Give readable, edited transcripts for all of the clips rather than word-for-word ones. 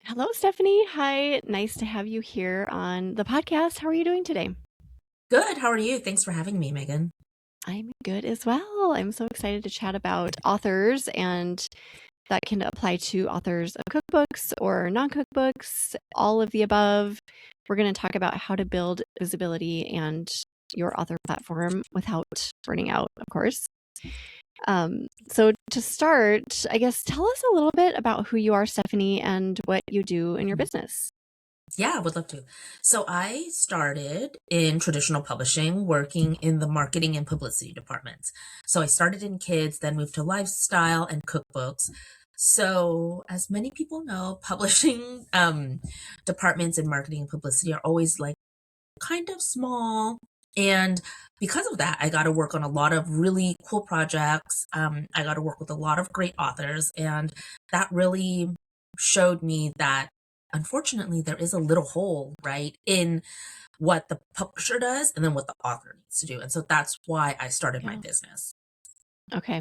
Hello, Stephanie. Hi. Nice to have you here on the podcast. How are you doing today? Good. How are you? Thanks for having me, Megan. I'm good as well. I'm so excited to chat about authors, and that can apply to authors of cookbooks or non cookbooks, all of the above. We're going to talk about how to build visibility and your author platform without burning out, of course. So, to start, I guess tell us a little bit about who you are, Stephanie, and what you do in your Mhm. business. Yeah, I would love to. So I started in traditional publishing, working in the marketing and publicity departments. So I started in kids, then moved to lifestyle and cookbooks. So as many people know, publishing departments in marketing and publicity are always like kind of small. And because of that, I got to work on a lot of really cool projects. I got to work with a lot of great authors, and that really showed me that unfortunately there is a little hole, right, in what the publisher does and then what the author needs to do. And so that's why I started my Yeah. business. Okay.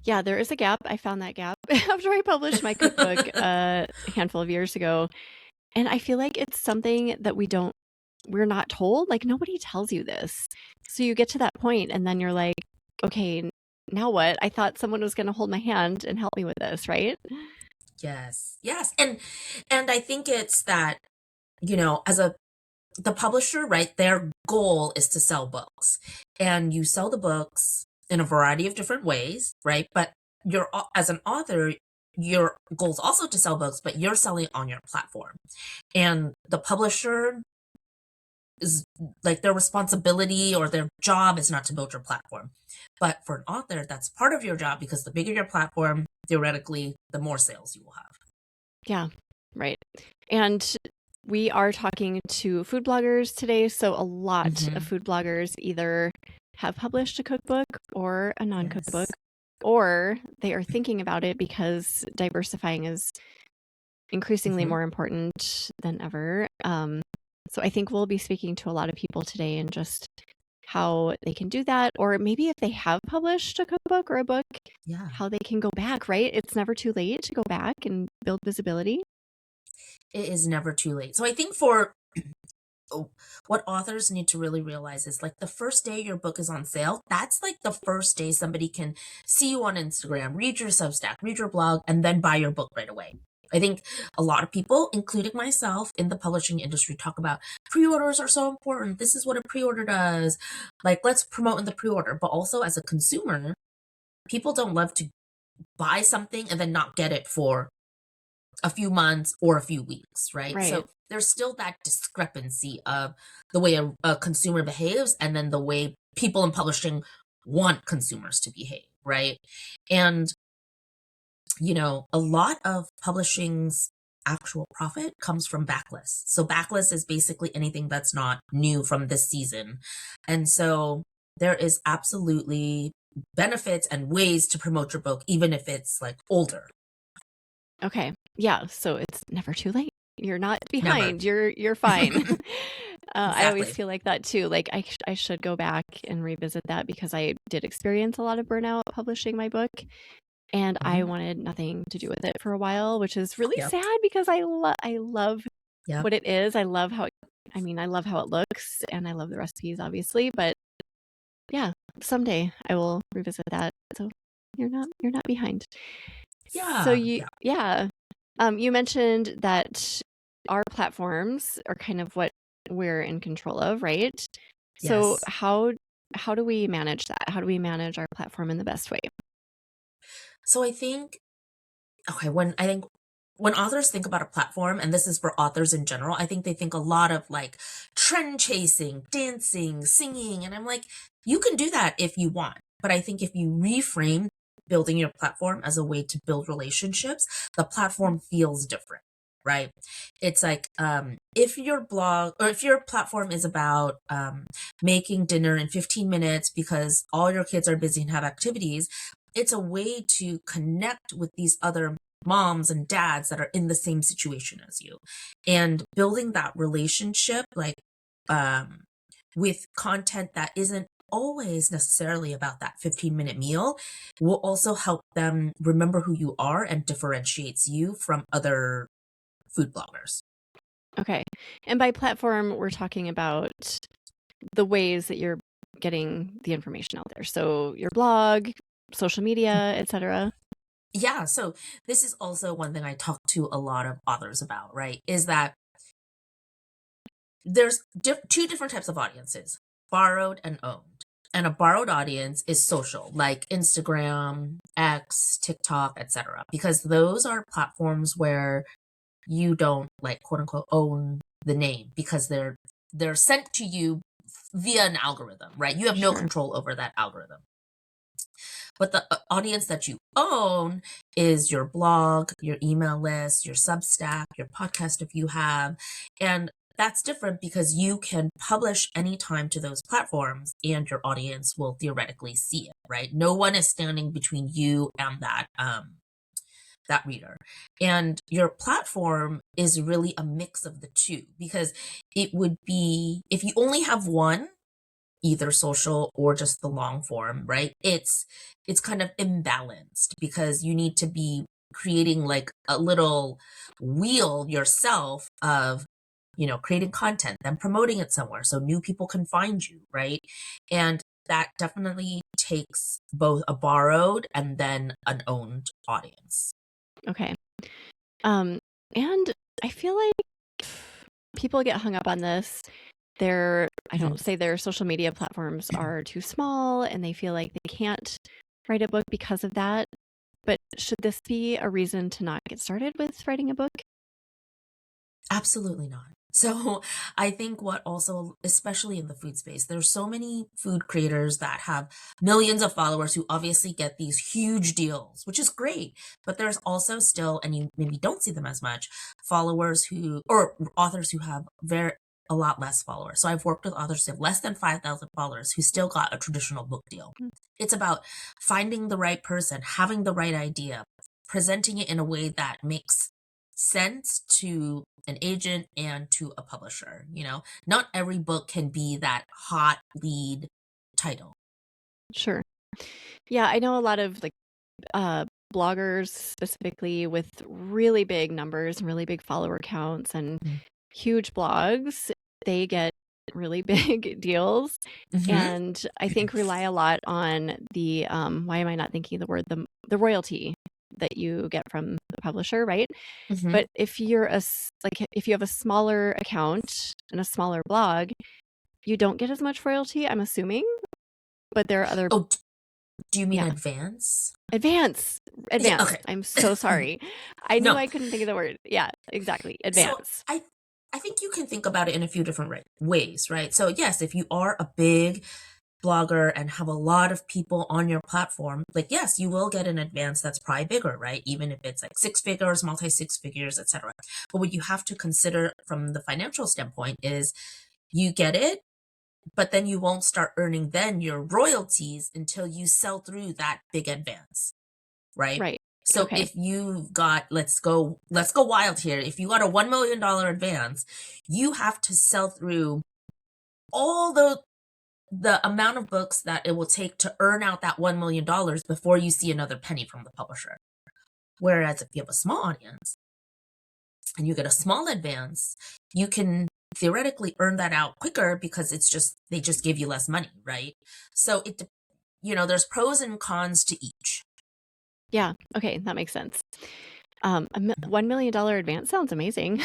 Yeah, there is a gap. I found that gap after I published my cookbook a handful of years ago. And I feel like it's something that we're not told. Like, nobody tells you this. So you get to that point and then you're like, okay, now what? I thought someone was going to hold my hand and help me with this, right? Yes. Yes. And I think it's that, as a the publisher, right, their goal is to sell books. And you sell the books in a variety of different ways, right? But as an author, your goal is also to sell books, but you're selling on your platform. And the publisher is like their responsibility or their job is not to build your platform. But for an author, that's part of your job because the bigger your platform, theoretically, the more sales you will have. Yeah, right. And we are talking to food bloggers today. So a lot of Hmm. food bloggers either have published a cookbook or a non cookbook, Yes. or they are thinking about it because diversifying is increasingly Hmm. more important than ever. So I think we'll be speaking to a lot of people today and just how they can do that, or maybe if they have published a cookbook or a book, Yeah. how they can go back, right? It's never too late to go back and build visibility. It is never too late. So I think for oh, what authors need to really realize is like the first day your book is on sale, that's like the first day somebody can see you on Instagram, read your Substack, read your blog, and then buy your book right away. I think a lot of people, including myself in the publishing industry, talk about pre-orders are so important. This is what a pre-order does. Like, let's promote in the pre-order. But also, as a consumer, people don't love to buy something and then not get it for a few months or a few weeks, right? Right. So there's still that discrepancy of the way a consumer behaves and then the way people in publishing want consumers to behave, right? And, a lot of publishing's actual profit comes from backlists. So backlist is basically anything that's not new from this season. And so there is absolutely benefits and ways to promote your book, even if it's like older. Okay. Yeah. So it's never too late. You're not Never. behind. You're fine. I always Exactly. feel like that too. Like I should go back and revisit that because I did experience a lot of burnout publishing my book, and I Hmm. wanted nothing to do with it for a while, which is really Yep. sad because I love Yep. what it is. I love how I love how it looks, and I love the recipes, obviously. But yeah, someday I will revisit that. So you're not behind. So Yeah. Yeah. you mentioned that our platforms are kind of what we're in control of, right? So Yes. how do we manage that? How do we manage our platform in the best way? So I think, okay, when authors think about a platform, and this is for authors in general, I think they think a lot of like trend chasing, dancing, singing. And I'm like, you can do that if you want. But I think if you reframe building your platform as a way to build relationships, the platform feels different. Right. It's like if your blog or if your platform is about making dinner in 15 minutes because all your kids are busy and have activities, it's a way to connect with these other moms and dads that are in the same situation as you and building that relationship like um with content that isn't always necessarily about that 15-minute meal will also help them remember who you are and differentiates you food bloggers. Okay. And by platform, we're talking about the ways that you're getting the information out there. So your blog, social media, etc. Yeah, so this is also one thing I talk to a lot of authors about, right? Is that there's two different types of audiences, borrowed and owned. And a borrowed audience is social, like Instagram, X, TikTok, etc. Because those are platforms where you don't like quote unquote own the name because they're sent to you via an algorithm, right? You have no Sure. control over that algorithm. But the audience that you own is your blog, your email list, your Substack, your podcast if you have. And that's different because you can publish anytime to those platforms and your audience will theoretically see it, right? No one is standing between you and that reader. And your platform is really a mix of the two because it would be if you only have one, either social or just the long form, right? It's kind of imbalanced because you need to be creating like a little wheel yourself of creating content, then promoting it somewhere so new people can find you, right? And that definitely takes both a borrowed and then an owned audience. Okay. And I feel like people get hung up on this. I Mhm. don't say their social media platforms are too small and they feel like they can't write a book because of that. But should this be a reason to not get started with writing a book? Absolutely not. So I think what also, especially in the food space, there's so many food creators that have millions of followers who obviously get these huge deals, which is great. But there's also still, and you maybe don't see them as much, followers who, or authors who have a lot less followers. So I've worked with authors who have less than 5,000 followers who still got a traditional book deal. Mm. It's about finding the right person, having the right idea, presenting it in a way that makes sense to an agent and to a publisher. Not every book can be that hot lead title. Sure. Yeah, I know a lot of uh, bloggers specifically with really big numbers and really big follower counts and huge blogs. They get really big deals Mm-hmm. and I think rely a lot on the why am I not thinking of the word the royalty that you get from the publisher, right? Mm-hmm. But if if you have a smaller account and a smaller blog, you don't get as much royalty, I'm assuming. But there are other Oh, do you mean yeah. advance? Advance. Yeah. Advance. Okay. I'm so sorry. I knew No. I couldn't think of the word. Yeah, exactly. So Advance. I think you can think about it in a few different ways, right? So yes, if you are a big blogger and have a lot of people on your platform, like yes, you will get an advance that's probably bigger, right? Even if it's like six figures, multi six figures, etc. But what you have to consider from the financial standpoint is you get it, but then you won't start earning then your royalties until you sell through that big advance, right? Right. So Okay. if you've got, let's go wild here. If you got a $1 million advance, you have to sell through all the amount of books that it will take to earn out that $1 million before you see another penny from the publisher. Whereas if you have a small audience and you get a small advance, you can theoretically earn that out quicker because they just give you less money, right? So there's pros and cons to each. Yeah. Okay. That makes sense. $1 million advance sounds amazing.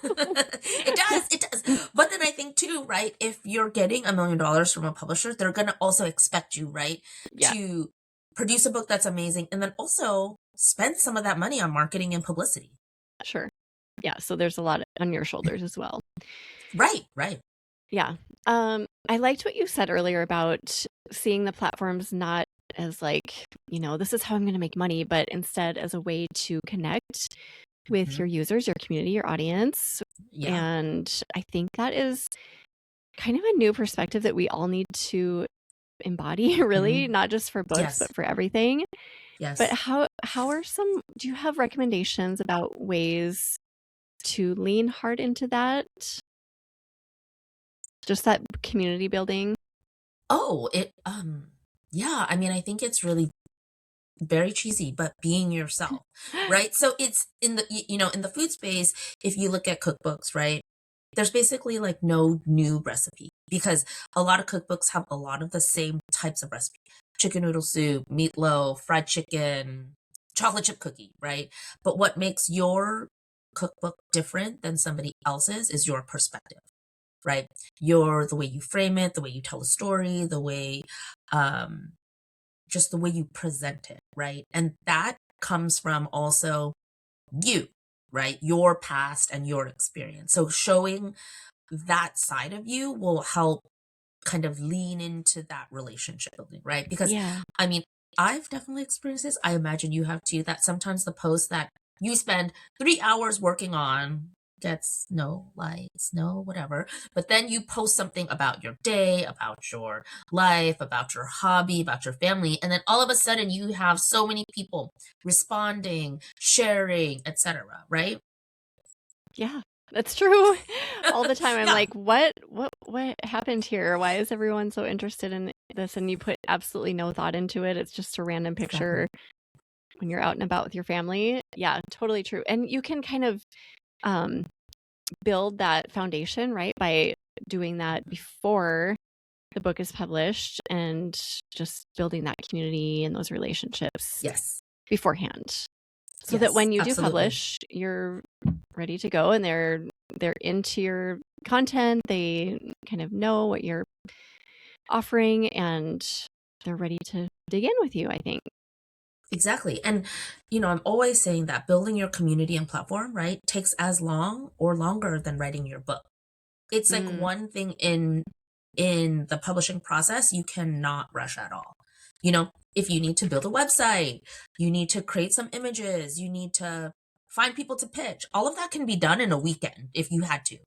It does. But then I think too, right? If you're getting $1 million from a publisher, they're gonna also expect you, right, Yeah. to produce a book that's amazing and then also spend some of that money on marketing and publicity. Sure. Yeah. So there's a lot on your shoulders as well. Right, right. Yeah. I liked what you said earlier about seeing the platforms not as this is how I'm going to make money, but instead as a way to connect with Mhm. your users, your community, your audience. Yeah. And I think that is kind of a new perspective that we all need to embody, really, Mhm. not just for books, Yes. but for everything. But Yes. how are do you have recommendations about ways to lean hard into that? Just that community building? Oh, yeah, I mean, I think it's really very cheesy, but being yourself, right? So it's in the, in the food space, if you look at cookbooks, right? There's basically like no new recipe because a lot of cookbooks have a lot of the same types of recipe. Chicken noodle soup, meatloaf, fried chicken, chocolate chip cookie, right? But what makes your cookbook different than somebody else's is your perspective, right? The way you frame it, the way you tell a story, the way um just the way you present it, right? And that comes from also you, right? Your past and your experience. So showing that side of you will help kind of lean into that relationship building, right? Because Yeah. I mean, I've definitely experienced this. I imagine you have too, that sometimes the post that you spend 3 hours working on gets no likes, no whatever. But then you post something about your day, about your life, about your hobby, about your family, and then all of a sudden you have so many people responding, sharing, etc., right? Yeah. That's true. All the time I'm Yeah, like, what happened here? Why is everyone so interested in this? And you put absolutely no thought into it. It's just a random exactly. picture when you're out and about with your family. Yeah, totally true. And you can kind of um, build that foundation, right, by doing that before the book is published and just building that community and those relationships Yes. beforehand. So that Yes, when you do absolutely. publish, you're ready to go and they're into your content. They kind of know what you're offering and they're ready to dig in with you, I think. Exactly. And, I'm always saying that building your community and platform, right, takes as long or longer than writing your book. It's like Mm, one thing in the publishing process you cannot rush at all. If you need to build a website, you need to create some images, you need to find people to pitch. All of that can be done in a weekend if you had to.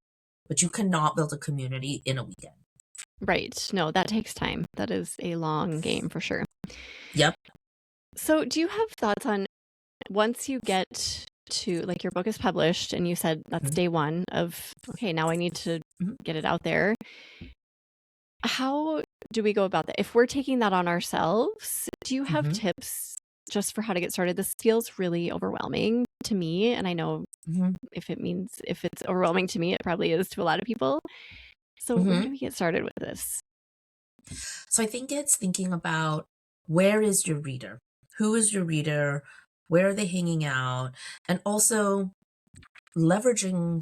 But you cannot build a community in a weekend. right. No, that takes time. That is a long game for sure. Yep. So, do you have thoughts on once you get to like your book is published and you said that's Mhm. day one of, okay, now I need to Mhm. get it out there. How do we go about that? If we're taking that on ourselves, do you have Mhm. tips just for how to get started? This feels really overwhelming to me. And I know Mhm. if it's overwhelming to me, it probably is to a lot of people. So, where do Mhm. we get started with this? So I think it's thinking about, where is your reader? Who is your reader? Where are they hanging out? And also leveraging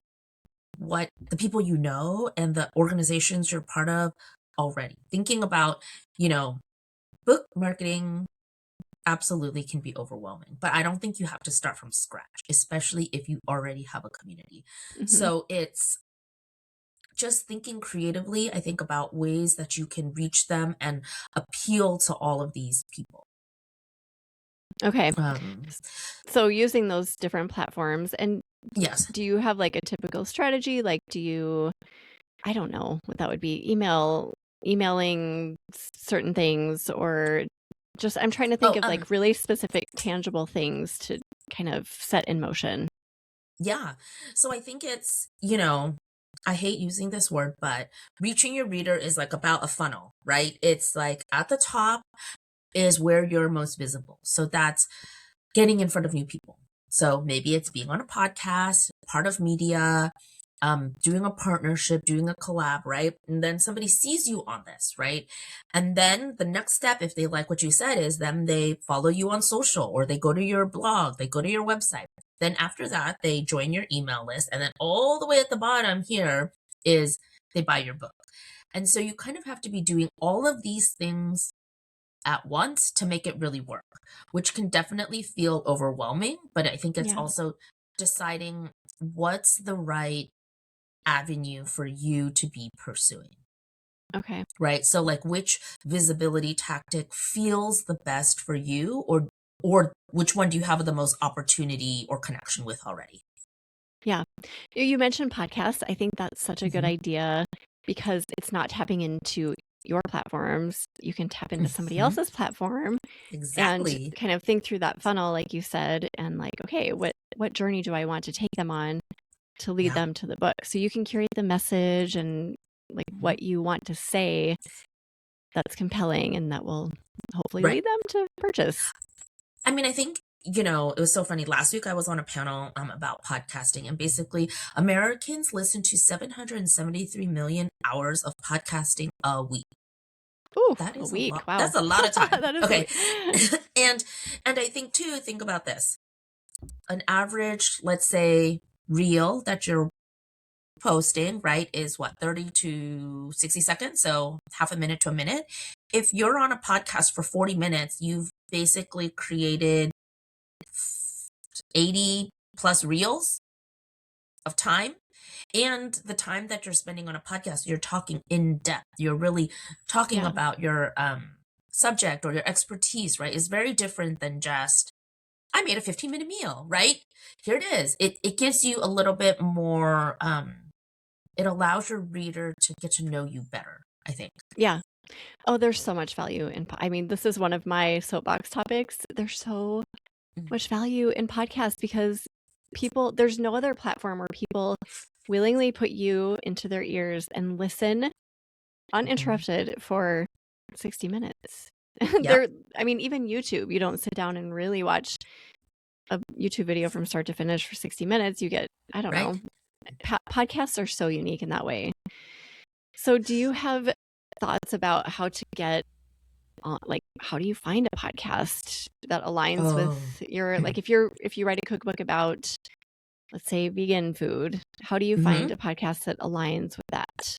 what the people you know and the organizations you're part of already. Thinking about, you know, book marketing absolutely can be overwhelming, but I don't think you have to start from scratch, especially if you already have a community. Hmm. So it's just thinking creatively, I think, about ways that you can reach them and appeal to all of these people. Okay. Um, So, using those different platforms, and yes. do you have like a typical strategy? Like, I don't know what that would be, emailing certain things, or just, I'm trying to think Oh, of like really specific, tangible things to kind of set in motion. yeah. So I think it's, I hate using this word, but reaching your reader is like about a funnel, right? It's like at the top is where you're most visible. So that's getting in front of new people. So maybe it's being on a podcast, part of media, doing a partnership, doing a collab, right? And then somebody sees you on this, right? And then the next step, if they like what you said, is then they follow you on social or they go to your blog, they go to your website. Then after that, they join your email list. And then all the way at the bottom here is they buy your book. And so you kind of have to be doing all of these things at once to make it really work, which can definitely feel overwhelming. But I think it's Yeah. also deciding what's the right avenue for you to be pursuing, Okay. right? So like which visibility tactic feels the best for you, or which one do you have the most opportunity or connection with already? Yeah. You mentioned podcasts. I think that's such a good Hmm. idea because it's not tapping into your platforms. You can tap into somebody Hmm. else's platform and Exactly. kind of think through that funnel, like you said, and like, okay, what journey do I want to take them on to lead Yeah. them to the book? So you can curate the message and like Mhm. what you want to say that's compelling and that will hopefully Right. lead them to purchase. I mean, I think, it was so funny. Last week I was on a panel about podcasting, and basically Americans listen to 773 million hours of podcasting a week. Ooh, That a is a week. lot. Wow. That's a lot of time. That is Okay. a and I think too, think about this. An average, let's say, reel that you're posting, right, is what, 30 to 60 seconds, so half a minute to a minute. If you're on a podcast for 40 minutes, you've basically created 80 plus reels of time. And the time that you're spending on a podcast, you're talking in depth. You're really talking yeah. about your subject or your expertise, right? Is very different than just, I made a 15-minute meal, right? Here it is. It gives you a little bit more, it allows your reader to get to know you better, I think. Yeah. Oh, there's so much value in I mean, this is one of my soapbox topics. There's so Mm. much value in podcasts because there's no other platform where people willingly put you into their ears and listen Mhm. uninterrupted for 60 minutes. Yep. I mean, even YouTube, you don't sit down and really watch a YouTube video from start to finish for 60 minutes. You get, I don't Right? know. Podcasts are so unique in that way. So, do you have thoughts about how to get like how do you find a podcast that aligns with Oh. your like if you write a cookbook about, let's say, vegan food, how do you find Mhm. a podcast that aligns with that?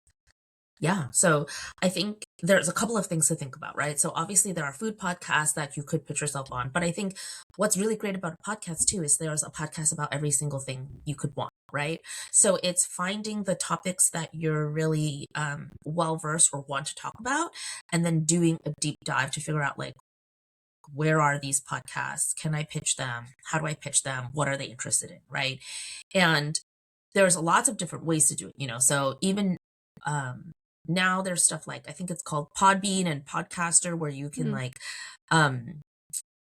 Yeah. So I think there's a couple of things to think about, right? So obviously there are food podcasts that you could put yourself on, but I think what's really great about a podcast too is there's a podcast about every single thing you could want, right? So it's finding the topics that you're really well versed or want to talk about, and then doing a deep dive to figure out, like, where are these podcasts? Can I pitch them? How do I pitch them? What are they interested in, right? And there's lots of different ways to do it. So even um now there's stuff like, I think it's called Podbean and Podcaster, where you can Mm, like um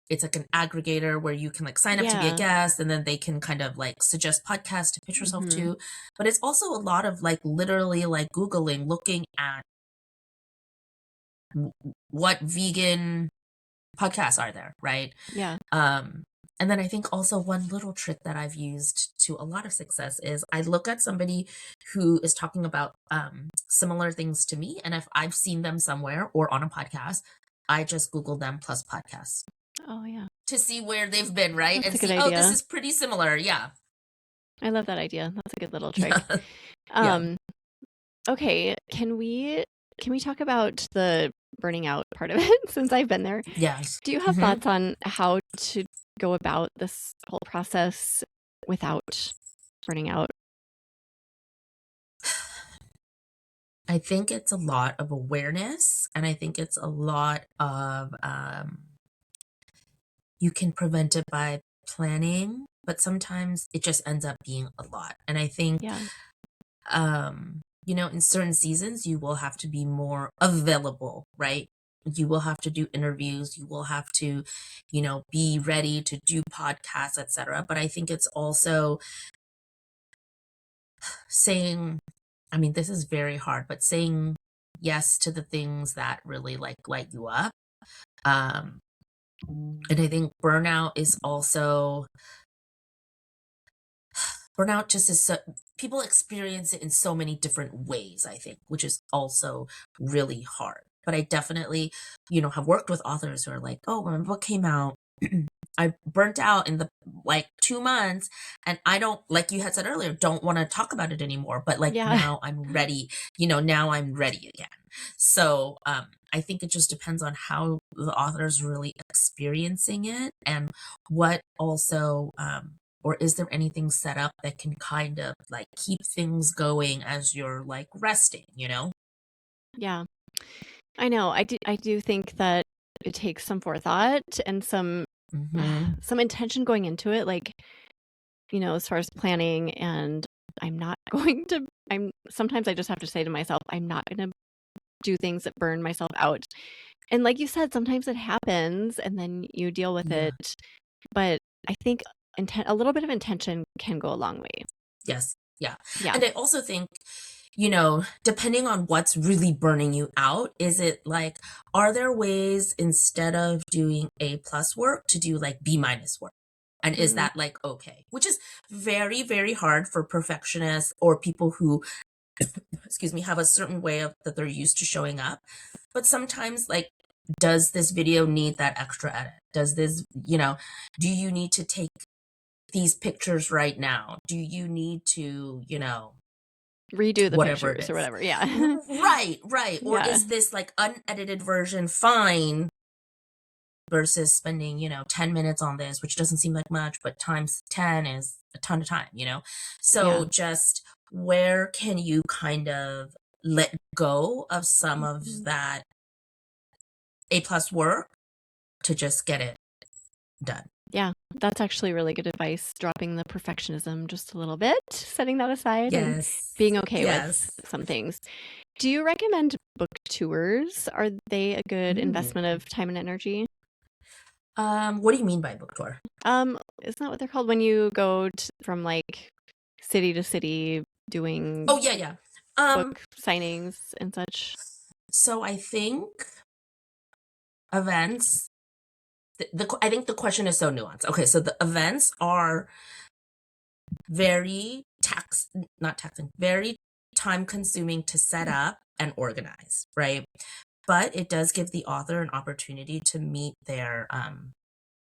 it's like an aggregator where you can like sign up to be a yeah. guest, and then they can kind of like suggest podcasts to pitch yourself Hmm. to. But it's also a lot of like literally like Googling, looking at what vegan podcasts are there, right? Yeah. Um, and then I think also one little trick that I've used to a lot of success is I look at somebody who is talking about similar things to me. And if I've seen them somewhere or on a podcast, I just Google them plus podcasts Oh, yeah. to see where they've been, right? That's And a good see, oh, this idea. is pretty similar. Yeah. I love that idea. That's a good little trick. Yeah. Yeah. Um, okay, can we talk about the burning out part of it since I've been there? Yes. Do you have Hmm. thoughts on how to go about this whole process without burning out? I think it's a lot of awareness, and I think it's a lot of you can prevent it by planning, but sometimes it just ends up being a lot. And I think, Yeah. in certain seasons, you will have to be more available, right? You will have to do interviews, you will have to, be ready to do podcasts, etc. But I think it's also saying, I mean, this is very hard, but saying yes to the things that really like light you up. Um, and I think burnout just is so, people experience it in so many different ways, I think, which is also really hard. But I definitely, have worked with authors who are like, oh, when my book came out, I burnt out in the like 2 months, and I don't, like you had said earlier, don't want to talk about it anymore. But like Yeah. now I'm ready, now I'm ready again. So I think it just depends on how the author's really experiencing it, and what also or is there anything set up that can kind of like keep things going as you're like resting? Yeah. I know. I do think that it takes some forethought and some Mm-hmm. some intention going into it, like, as far as planning, and I'm not going to I'm sometimes I just have to say to myself, I'm not going to do things that burn myself out. And like you said, sometimes it happens and then you deal with Yeah. it. But I think a little bit of intention can go a long way. Yes. Yeah. Yeah. And I also think depending on what's really burning you out, is it like, are there ways instead of doing A plus work to do like B minus work? And is Mm, that like okay? Which is very, very hard for perfectionists or people who, excuse me, have a certain way of that they're used to showing up. But sometimes, like, does this video need that extra edit? Does this, do you need to take these pictures right now? Do you need to, redo the whatever it pictures or is? whatever. Yeah. Right, right. Or Yeah. is this like unedited version fine versus spending, 10 minutes on this, which doesn't seem like much, but times 10 is a ton of time? Yeah. So just where can you kind of let go of some of Mhm. that A plus work to just get it done? Yeah, that's actually really good advice. Dropping the perfectionism just a little bit, setting that aside, and Yes. being okay with Yes. some things. Do you recommend book tours? Are they a good Ooh. investment of time and energy? What do you mean by book tour? Isn't that what they're called when you go from like city to city doing Oh, yeah, yeah. book Um, signings and such? so I think events, I think the question is so nuanced. Okay, so the events are very not taxing, very time consuming to set up and organize, right? But it does give the author an opportunity to meet their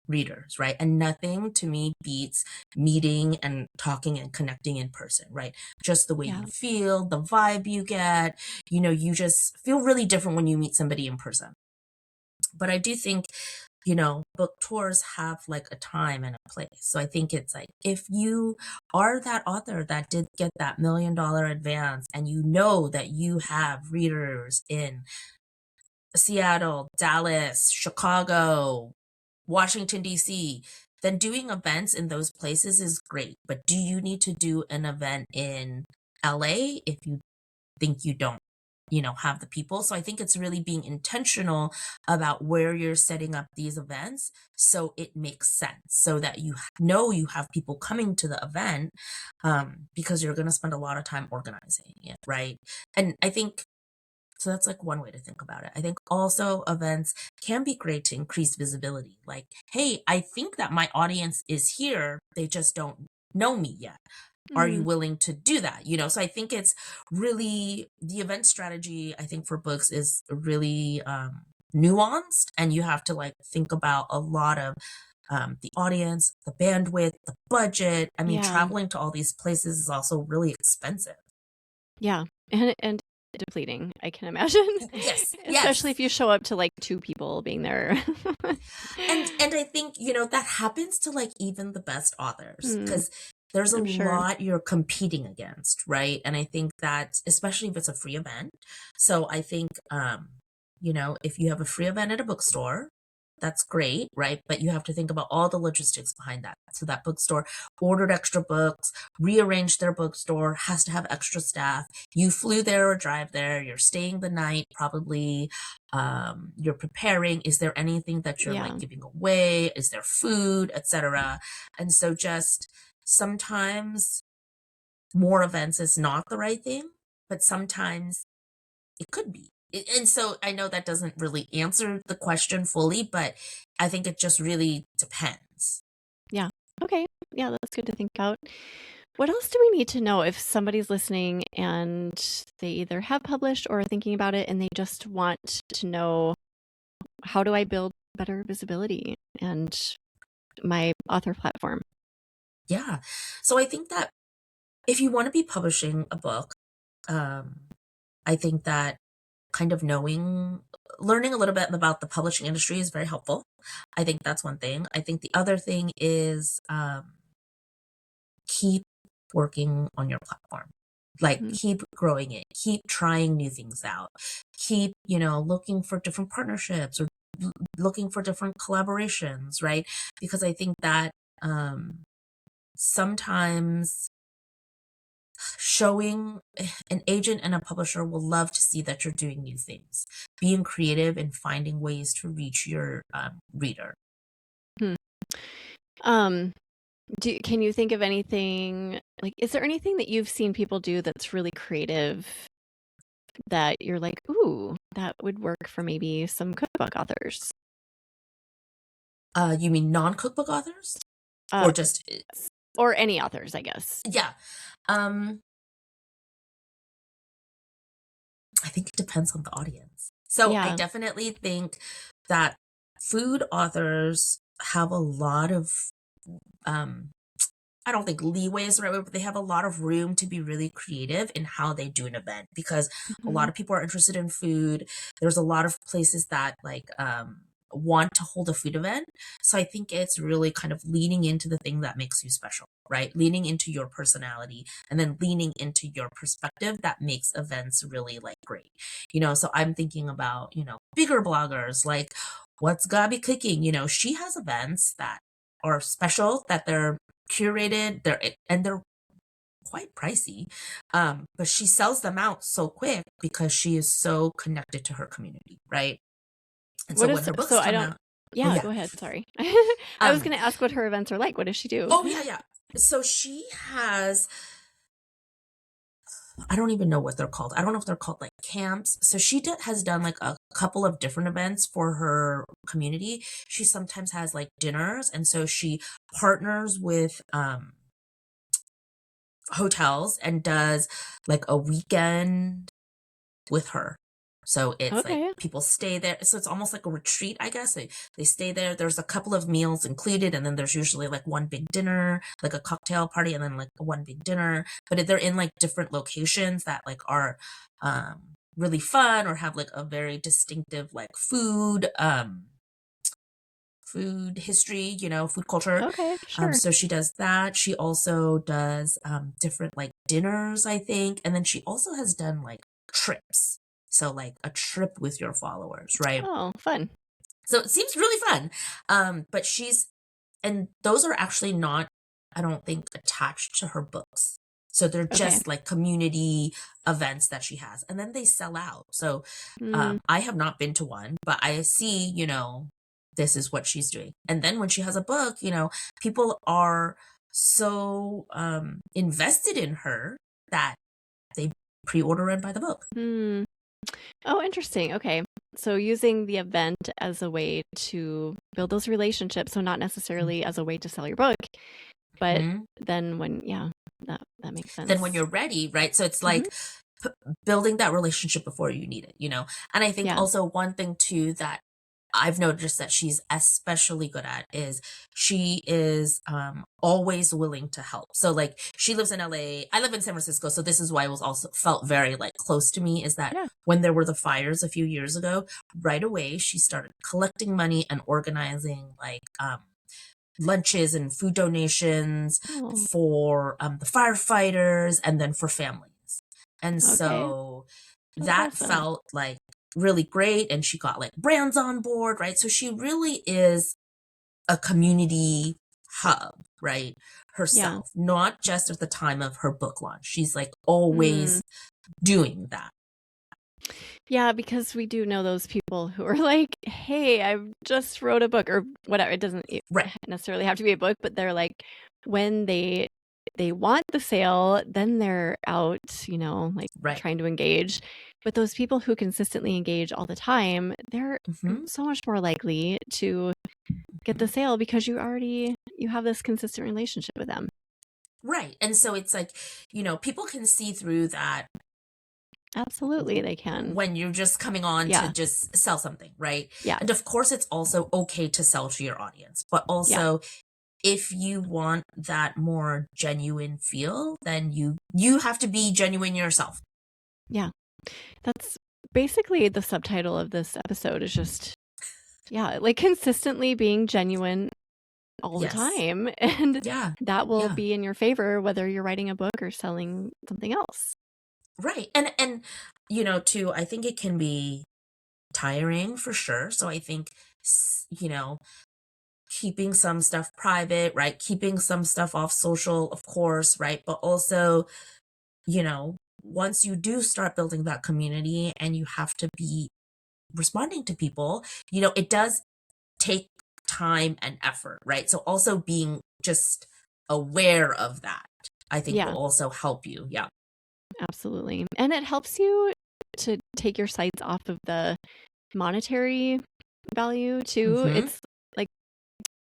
readers, right? And nothing to me beats meeting and talking and connecting in person, right? Just the way Yeah. you feel, the vibe you get, you just feel really different when you meet somebody in person. But I do think, book tours have like a time and a place. So I think it's like, if you are that author that did get that $1 million advance and you know that you have readers in Seattle, Dallas, Chicago, Washington, D.C., then doing events in those places is great. But do you need to do an event in LA if you think you don't, have the people? So I think it's really being intentional about where you're setting up these events so it makes sense, so that you know you have people coming to the event, because you're going to spend a lot of time organizing it, right? And I think so that's like one way to think about it. I think also events can be great to increase visibility. Like, hey, I think that my audience is here. They just don't know me yet. Are you Mm, willing to do that? So I think it's really the event strategy, I think for books is really nuanced, and you have to like think about a lot of the audience, the bandwidth, the budget. I mean, yeah. traveling to all these places is also really expensive. Yeah. And depleting, I can imagine. Yes, Especially if yes. you show up to like two people being there. And I think, that happens to like even the best authors, Hmm, because there's a I'm sure. lot you're competing against, right? And I think that especially if it's a free event. So I think if you have a free event at a bookstore, that's great, right? But you have to think about all the logistics behind that. So that bookstore ordered extra books, rearranged their bookstore, has to have extra staff. You flew there or drive there, you're staying the night, probably you're preparing. Is there anything that you're like Yeah. giving away? Is there food, etc.? And so just sometimes more events is not the right thing, but sometimes it could be. And so I know that doesn't really answer the question fully, but I think it just really depends. Yeah. Okay. Yeah, that's good to think about. What else do we need to know if somebody's listening and they either have published or are thinking about it and they just want to know, how do I build better visibility and my author platform? Yeah. So I think that if you want to be publishing a book, um, I think that kind of learning a little bit about the publishing industry is very helpful. I think that's one thing. I think the other thing is keep working on your platform. Like, Mhm. keep growing it, keep trying new things out, keep, looking for different partnerships or looking for different collaborations, right? Because I think that sometimes showing an agent and a publisher will love to see that you're doing new things, being creative and finding ways to reach your reader. Hmm. Um, Can you think of anything like, is there anything that you've seen people do that's really creative that you're like, ooh, that would work for maybe some cookbook authors? You mean non-cookbook authors? Uh, Or just or any authors, I guess. yeah. Um, I think it depends on the audience. So I Yeah. definitely think that food authors have a lot of um I don't think leeway is the right word, but they have a lot of room to be really creative in how they do an event because a lot Mhm. of people are interested in food. There's a lot of places that want to hold a food event. So I think it's really kind of leaning into the thing that makes you special, right? Leaning into your personality and then leaning into your perspective that makes events really like great. So I'm thinking about, bigger bloggers like What's Gabi Cooking? She has events that are special that they're curated, they're quite pricey. But she sells them out so quick because she is so connected to her community, right? And so What when is her books so I come don't out, oh Yeah, yeah. go ahead, sorry. I was Um, gonna ask what her events are like. What does she do? oh yeah, yeah. So she has, I don't even know what they're called. I don't know if they're called like camps. So has done like a couple of different events for her community. She sometimes has like dinners, and so she partners with hotels and does like a weekend with her. So it's like Okay. people stay there. So it's almost like a retreat, I guess. They stay there. There's a couple of meals included, and then there's usually like one big dinner, like a cocktail party, and then like one big dinner. But they're in like different locations that like are really fun or have like a very distinctive like food history, food culture. Okay, sure. So she does that. She also does different like dinners, I think. And then she also has done like trips. So like a trip with your followers, right? Oh, fun. So it seems really fun. But and those are actually not, I don't think, attached to her books. So they're Okay. just like community events that she has. And then they sell out. So Mm, I have not been to one, but I see, this is what she's doing. And then when she has a book, people are so invested in her that they pre-order and buy the book. hmm. Oh, interesting. Okay. So using the event as a way to build those relationships, so not necessarily as a way to sell your book, but Mhm. then when yeah, that makes Then when sense. you're ready, right? So it's Mhm. like building that relationship before you need it, And I think Yeah. also one thing too that I've noticed that she's especially good at is she is always willing to help. So like she lives in LA, I live in San Francisco, so this is why it was also felt very like close to me is that Yeah. when there were the fires a few years ago, right away she started collecting money and organizing like lunches and food donations Oh, for the firefighters and then for families. And okay. so That's that awesome. felt like really great. And she got like brands on board, right? So she really is a community hub, right? Yeah. Herself, not just at the time of her book launch. She's like Mm. always doing that. Yeah, because we do know those people who are like, "Hey, I just wrote a book," or whatever. It doesn't Right, necessarily have to be a book, but they're like, when they want the sale, then they're out, like right. trying to engage. But those people who consistently engage all the time, they're Hmm. so much more likely to get the sale because you have this consistent relationship with them. Right. And so it's like, people can see through that Absolutely, they can. when you're just coming on to Yeah. just sell something, right? Yeah. And of course, it's also okay to sell to your audience, but Yeah. also if you want that more genuine feel, then you have to be genuine yourself. Yeah. That's basically the subtitle of this episode is just, yeah, like consistently being genuine all the Yes. time. And Yeah. that will Yeah. be in your favor whether you're writing a book or selling something else. Right. And too, I think it can be tiring for sure. So I think keeping some stuff private, right? Keeping some stuff off social, of course, right? But also once you do start building that community and you have to be responding to people, it does take time and effort, right? So also being just aware of that, I think will Yeah, also help you. Yeah. absolutely. And it helps you to take your sights off of the monetary value too. Mm-hmm. It's like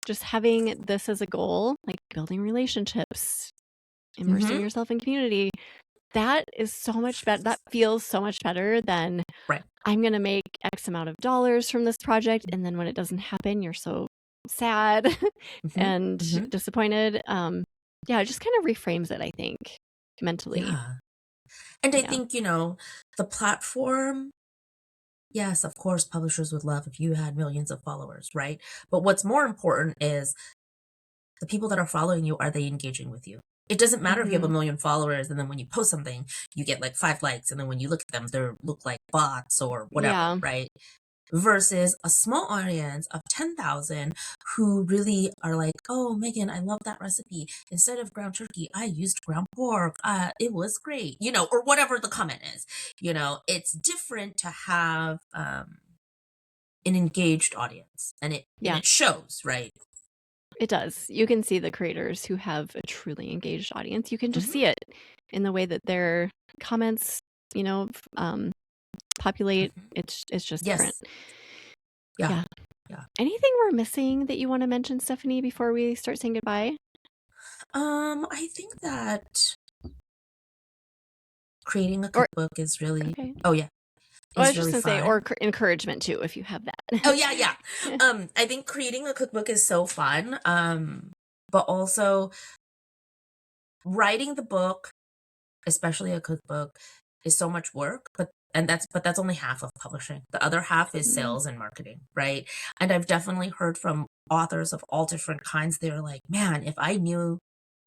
just having this as a goal, like building relationships, immersing Mm-hmm. yourself in community. That is so much better. That feels so much better than Right. I'm going to make X amount of dollars from this project. And then when it doesn't happen, you're so sad Mm-hmm. and Mm-hmm. disappointed. Yeah, it just kind of reframes it, I think, mentally. Yeah. And I Yeah. think, the platform, yes, of course, publishers would love if you had millions of followers, right? But what's more important is the people that are following you, are they engaging with you? It doesn't matter if you have a Hmm. million followers and then when you post something, you get like 5 likes, and then when you look at them, they look like bots or whatever, Yeah. right? Versus a small audience of 10,000 who really are like, oh, Megan, I love that recipe. Instead of ground turkey, I used ground pork. It was great, or whatever the comment is. It's different to have an engaged audience, and it and Yeah. it shows, right? It does. You can see the creators who have a truly engaged audience. You can just Hmm. see it in the way that their comments, populate. Hmm. It's just different. Yes. Yeah. Yeah. Yeah. Anything we're missing that you want to mention, Stephanie, before we start saying goodbye? I think that creating a Or cookbook is really, okay. oh yeah, Well, I is was just really gonna say, or fun. encouragement too, if you have Oh that. yeah, yeah. I think creating a cookbook is so fun. But also writing the book, especially a cookbook, is so much work, but that's only half of publishing. The other half is Mm, sales and marketing, right? And I've definitely heard from authors of all different kinds. They're like, man, if I knew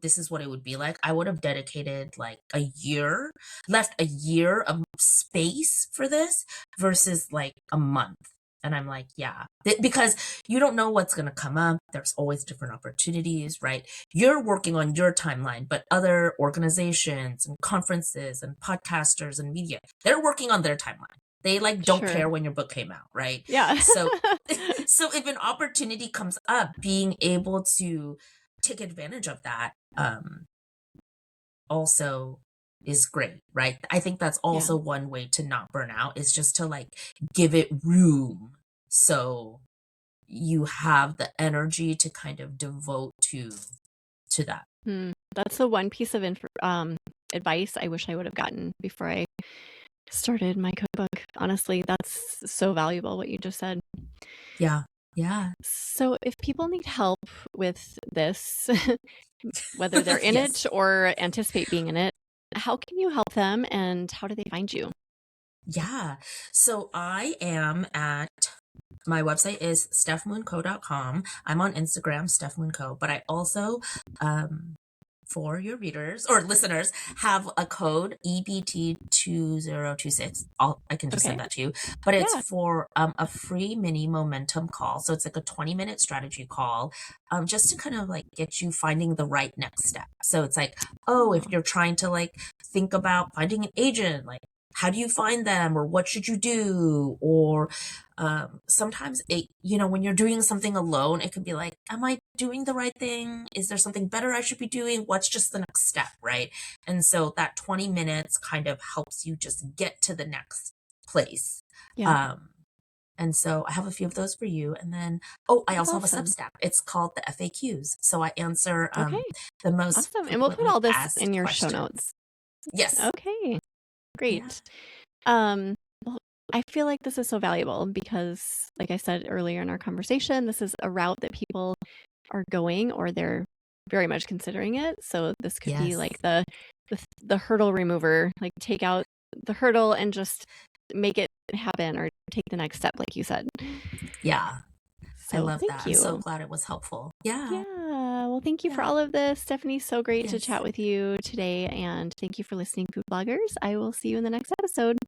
this is what it would be like, I would have dedicated like a year, left a year of space for this versus like a month. And I'm like, yeah, because you don't know what's going to come up. There's always different opportunities, right? You're working on your timeline, but other organizations and conferences and podcasters and media, they're working on their timeline. They like don't sure. care when your book came out, right? Yeah. So so if an opportunity comes up, being able to take advantage of that also is great, right? I think that's Yeah. also one way to not burn out, is just to like give it room, so you have the energy to kind of devote to that. That's the one piece of advice I wish I would have gotten before I started my cookbook. Honestly, that's so valuable what you just said. Yeah. Yeah. So, if people need help with this, whether they're in Yes. it or anticipate being in it, how can you help them and how do they find you? Yeah. So I am at my website is stephmoonco.com. I'm on Instagram, stephmoonco, but I also for your readers or listeners have a code EBT2026. I can just Okay. send that to you, but it's Yeah. for a free mini momentum call. So it's like a 20-minute strategy call, just to kind of like get you finding the right next step. So it's like, oh, if Oh, you're trying to like think about finding an agent, like how do you find them, or what should you do? Or sometimes when you're doing something alone, it could be like, am I doing the right thing? Is there something better I should be doing? What's just the next step, right? And so that 20 minutes kind of helps you just get to the next place. yeah. um and so I have a few of those for you. And then, oh, I That's also have a awesome. Substack. It's called the FAQs. So I answer Okay. the most Awesome. And we'll put frequently all this asked in your show questions. notes. Yes. Okay. Yeah. Great. Um, well, I feel like this is so valuable because, like I said earlier in our conversation, this is a route that people are going or they're very much considering it. So this could be Yes. like the hurdle remover, like take out the hurdle and just make it happen or take the next step, like you said. Yeah. I So love that. thank I'm so you. glad it was helpful. Yeah. Yeah. Well, thank you for Yeah. all of this, Stephanie. So great to Yes. chat with you today. And thank you for listening, food bloggers. I will see you in the next episode.